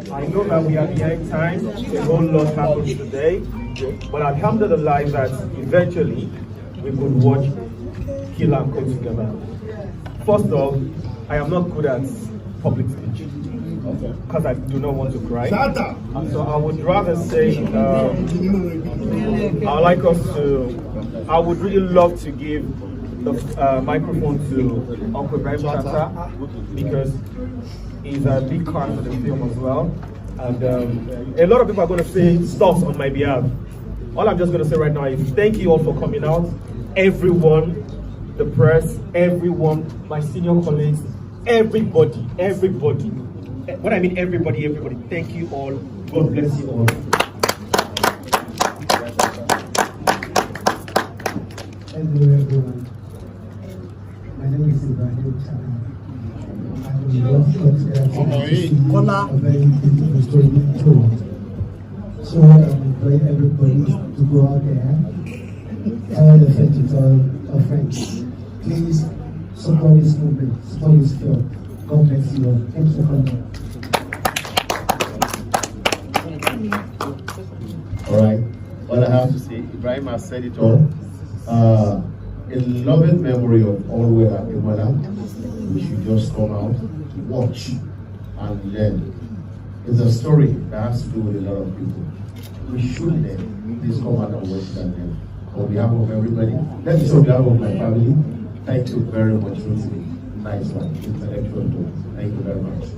I know that we are behind time, a whole lot happened today, but alhamdulillah that eventually we could watch Kill and Cook together. First off, I am not good at public speech because I do not want to cry. So I would rather say I would really love to give the microphone to Uncle Ibrahim Shatta because he's a big part of the film as well. And a lot of people are going to say stuff on my behalf. All I'm just going to say right now is thank you all for coming out. Everyone, the press, everyone, my senior colleagues, everybody. When I mean everybody, thank you all. God bless you all. Hello everyone. My name is Ibrahim Shatta. A very beautiful story told. So I invite everybody to go out there, tell the friends to tell our friends. Please support this movement, support this film. God bless you all. Thanks for coming. All right. What I have to say, Ibrahim has said it all. In loving memory of all we are Ademola, we should just come out, watch, and learn. It's a story that has to do with a lot of people. We should learn. Please come out and watch that learn. On behalf of everybody, let me say on behalf of my family, thank you very much, Rotimi. Nice one, intellectual talk. Thank you very much.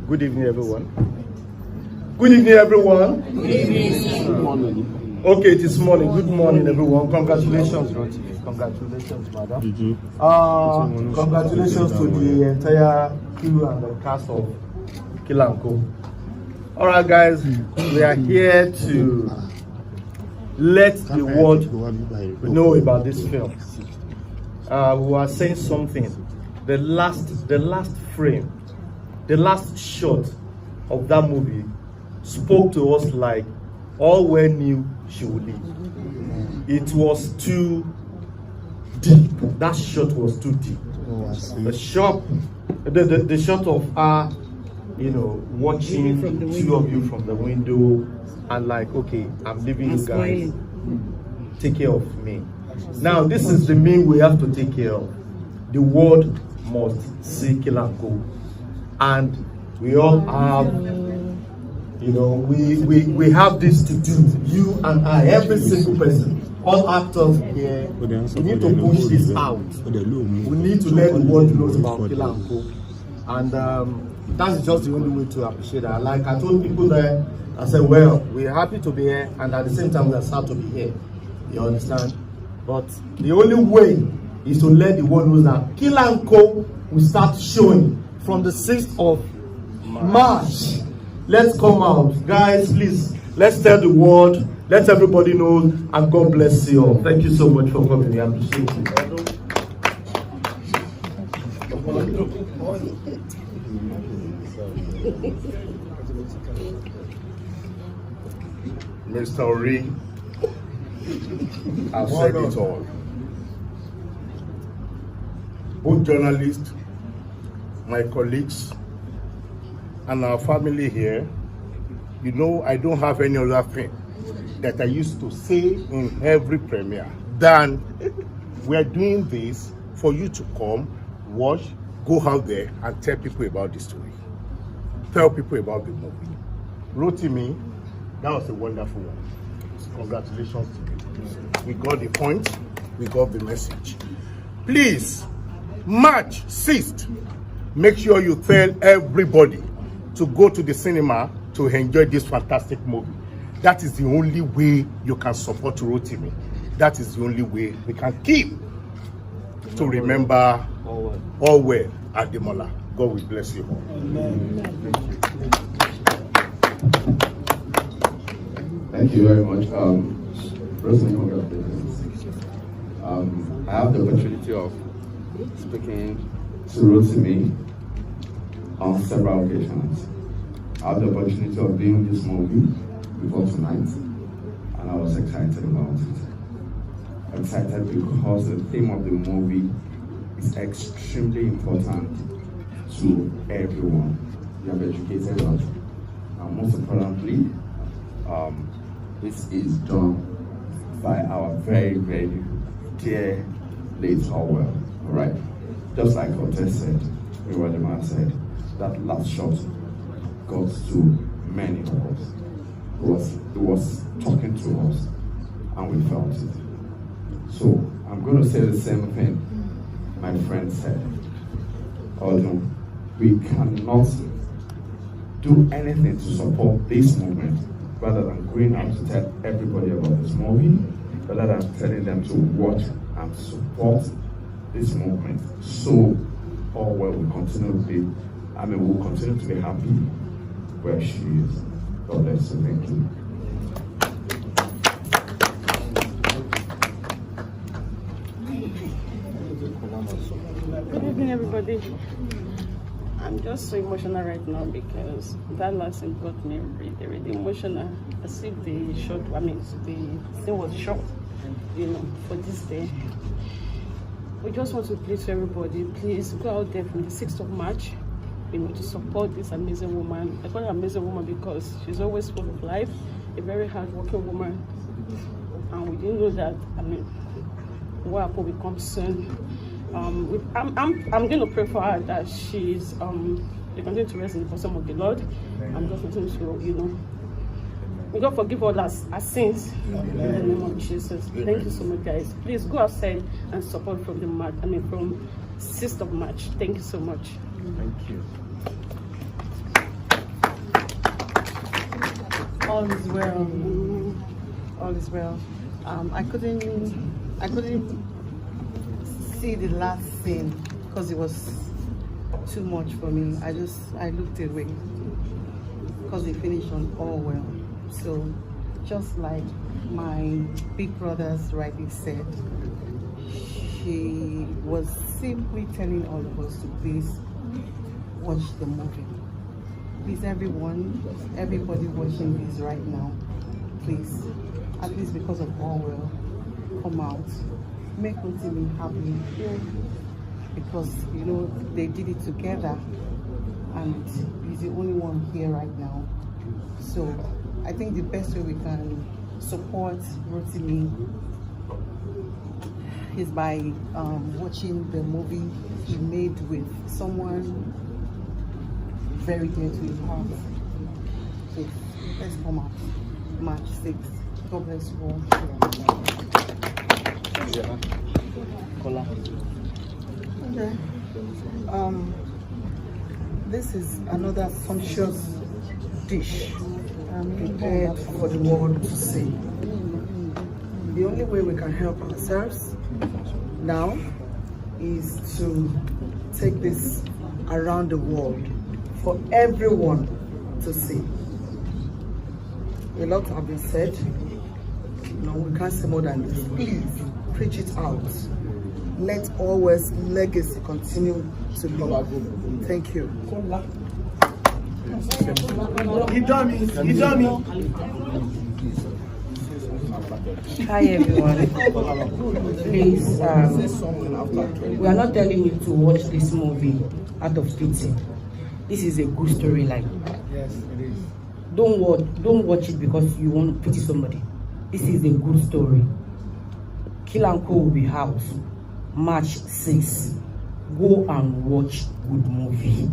Good evening, everyone. Good evening, everyone. Good morning. Okay, it is morning. Good morning, everyone. Congratulations, Rotimi. Congratulations, madam. Congratulations to the entire crew and the cast of Kill and Co. All right, guys, we are here to let the world know about this film. We are saying something. The last frame, the last shot of that movie spoke to us like all we knew she would leave. It was too deep. That shot was too deep. The shot of her, you know, watching two of you from the window and like, okay, I'm leaving you guys. Take care of me. Now, this is the mean we have to take care of. The world must see Kill and Co. And we all have, you know, we have this to do. You and I, every single person, all actors here, we need to push this out. We need to let the world know about Kill and Co. And that's just the only way to appreciate that. Like I told people there, I said, well, we're happy to be here, and at the same time, we are sad to be here. You understand? But the only way is to let the world know that Kilanko will start showing from the 6th of March. Let's come out. Guys, please, let's tell the world, let everybody know, and God bless you all. Thank you so much for coming. I appreciate it. Mr. Ori, I've said it all. Both journalists, my colleagues, and our family here, you know, I don't have any other thing that I used to say in every premiere than we're doing this for you to come, watch, go out there and tell people about the story. Tell people about the movie. Rotimi, that was a wonderful one. Congratulations to you. We got the point, we got the message. Please, March 6th, make sure you tell everybody to go to the cinema to enjoy this fantastic movie. That is the only way you can support Rotimi. That is the only way we can keep to remember all well Ademola. God will bless you all. Amen. Thank you very much. Rotimi, congratulations. I have the opportunity of speaking to Rotimi on several occasions. I have the opportunity of being in this movie before tonight, and I was excited about it. Excited because the theme of the movie is extremely important to everyone. You have educated us, and most importantly, this is done by our very, very dear late Orwell. All right, just like Otis said, what the man said, that last shot got to many of us. It was talking to us, and we felt it. So I'm going to say the same thing my friend said. Although we cannot do anything to support this movement rather than going out to tell everybody about this movie, rather than telling them to watch and support this movement. So Orwell will continue to be, we'll continue to be happy where she is. God bless you. Thank you. Good evening, everybody. I'm just so emotional right now because that last scene got me really, really emotional. As if the scene was short, for this day. We just want to plead to everybody, please go out there from the 6th of March, to support this amazing woman. I call her amazing woman because she's always full of life, a very hard-working woman. And we didn't know that, what will come soon. I'm going to pray for her that she's they continue to rest in the bosom of the Lord. I'm just going to, may God forgive all our sins in the name of Jesus. Thank you so much, guys. Please go outside and support from from 6th of March. Thank you so much. Thank you. All is well. All is well. I couldn't see the last scene because it was too much for me. I looked away because we finished on all well. So just like my big brothers rightly said, she was simply telling all of us to please watch the movie. Please, everybody watching this right now, please, at least because of Orwell, come out, make Rotimi happy, because they did it together, and he's the only one here right now. So I think the best way we can support Rotimi is by watching the movie he made with someone very dear to his heart. So let's come out March 6th. God bless you all. Kola. Okay. This is another sumptuous dish prepared for the world to see. The only way we can help ourselves now is to take this around the world for everyone to see. A lot have been said. No, we can't say more than this. Please preach it out. Let always legacy continue to live. Thank you. You dummy. Hi everyone. Please, we are not telling you to watch this movie out of pity. This is a good storyline. Yes, it is. Don't watch it because you want to pity somebody. This is a good story. Kill and Co will be out March 6th. Go and watch good movie.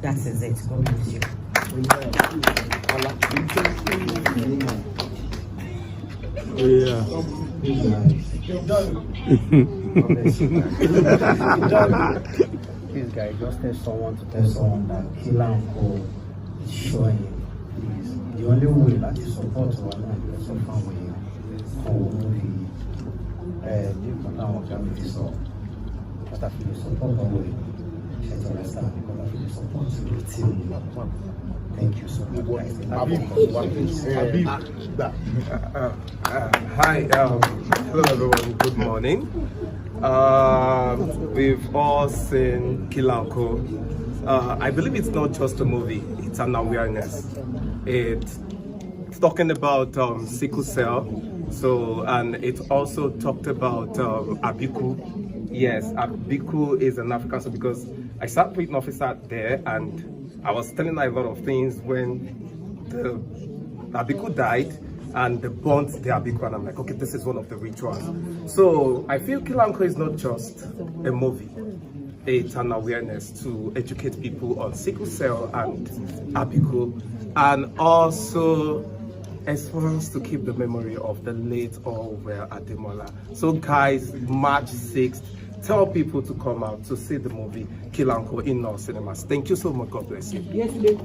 That is it. God bless you. Yeah. Please, guys, just tell someone to tell someone that Kill and Co is showing. Please, the only way that you support one and you also find way movie. Now family so, but after you support one way, you understand because after you support the team. Thank you so much, guys. Hi, hello everyone, good morning. We've all seen Kill and Co. I believe it's not just a movie, it's an awareness. It's talking about sickle cell, and it also talked about Abiku. Yes, Abiku is an African, so because I sat with an officer there and I was telling her a lot of things when the Abiku died and they burnt the Abiku, and I'm like, okay, this is one of the rituals. So I feel Kill and Co is not just a movie, it's an awareness to educate people on sickle cell and Abiku, and also as for us to keep the memory of the late Ademola. So guys, March 6th, tell people to come out to see the movie Kill and Co in our cinemas. Thank you so much. God bless you. Yes, Good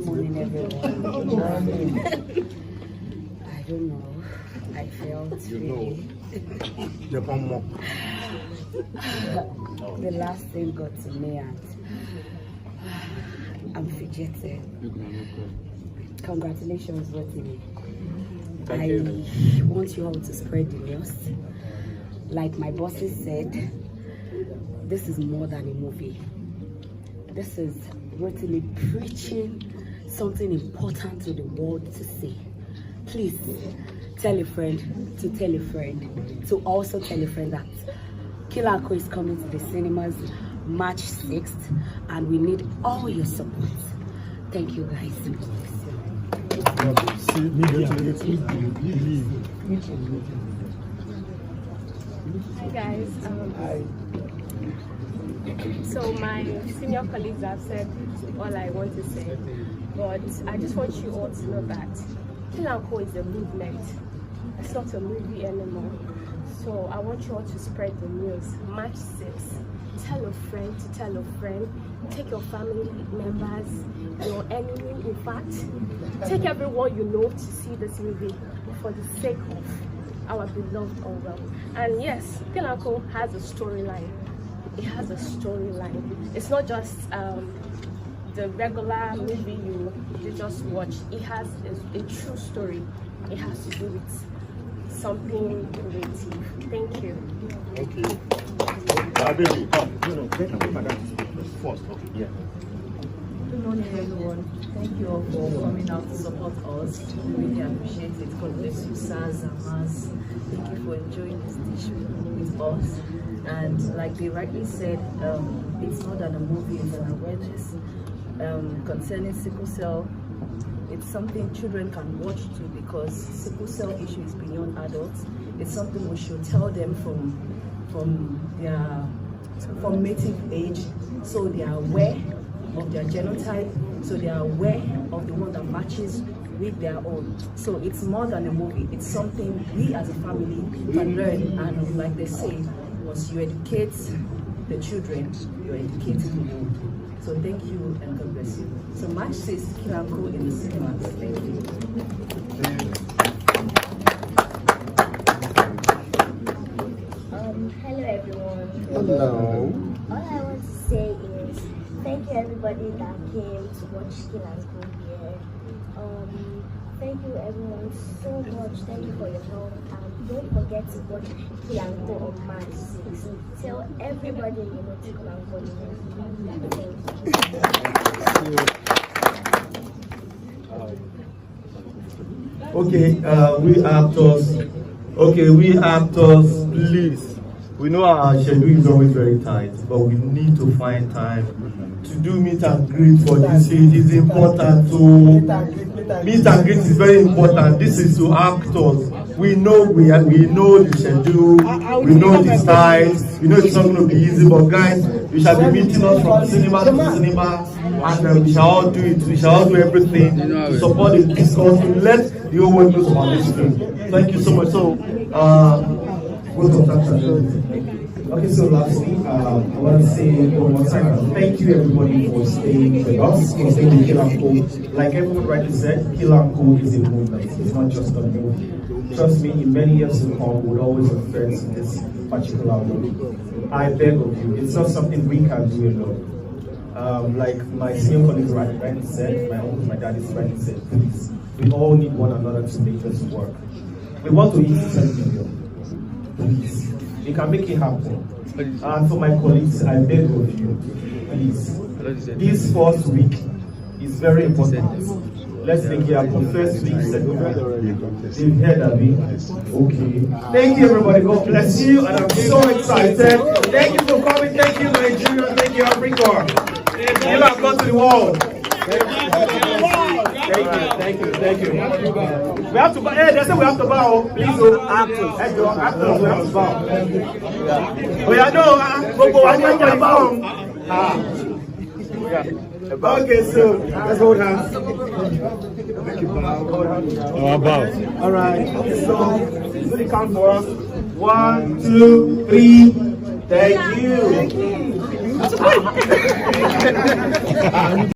morning, everyone. I don't know. I felt really... The last thing got to me and I'm fidgeting. Congratulations, Rotimi. I want you all to spread the news. Like my bosses said, this is more than a movie. This is Rotimi preaching something important to the world to see. Please tell a friend to tell a friend to also tell a friend that Kill and Co is coming to the cinemas March 6th, and we need all your support. Thank you, guys. Hi guys. So my senior colleagues have said all I want to say, but I just want you all to know that Kill and Co is a movement. It's not a movie anymore. So I want you all to spread the news. March 6th. Tell a friend to tell a friend. Take your family members, your enemy, in fact. Take everyone you know to see this movie for the sake of our beloved Orwell. And yes, Kill and Co has a storyline. It has a storyline. It's not just the regular movie you just watch. It has a true story. It has to do with something creative. Thank you. Okay. First, okay. Yeah. Good morning, everyone. Thank you all for coming out to support us. We really appreciate it. God bless you, sirs and mas. Thank you for enjoying this dish with us. And like they rightly said, it's more than a movie, it's an awareness. Concerning sickle cell, it's something children can watch too, because sickle cell issue is beyond adults. It's something we should tell them from their formative age, so they are aware of their genotype, so they are aware of the one that matches with their own. So it's more than a movie, it's something we as a family can learn, and like they say, Once you educate the children, you're educating the world. So thank you and God bless you. So March 6th, Kilanko in the cinemas. Thank you. Hello everyone. Hello. All I want to say is thank you everybody that came to watch Kilanko here. Thank you everyone so much. Thank you for your help. Don't forget to watch Kilanko on March 6th. Tell everybody you know to Kilanko. Okay, we actors, please. We know our schedule is always very tight, but we need to find time to do meet and greet for this. It is important to meet and greet is very important. This is to actors. We know the schedule, we know the size, we know it's not going to be easy, but guys, we shall be meeting us from cinema to cinema, and we shall all do it. We shall all do everything to support the discourse, to let the whole world know about this film. Thank you so much. So, Okay, so lastly, I want to say one more time, thank you everybody for staying with us, for staying with Kilanko. Like everyone rightly said, Kilanko is a movement, it's not just a movie. Trust me, in many years to come, we'll always have friends in this particular movie. I beg of you, it's not something we can do alone. Like my senior colleague rightly said, my uncle, my dad is rightly said, please, we all need one another to make this work. We want to hit 10 million. Please. We can make it happen. And for my colleagues, I beg of you, please. This first week is very important. Let's make it happen. First week, second week. They've heard of me. Okay. Thank you, everybody. God bless you. And I'm so excited. Thank you for coming. Thank you, Nigeria. Thank you, Africa. You have gone to the world. Thank you. We have to bow. Hey, they say we have to bow. Please, actors. Actors, we have to bow. Oh, yeah, no. I need to bow. Okay, so let's hold hands. Bow. All right. So, please count for us. 1, 2, 3. Thank you.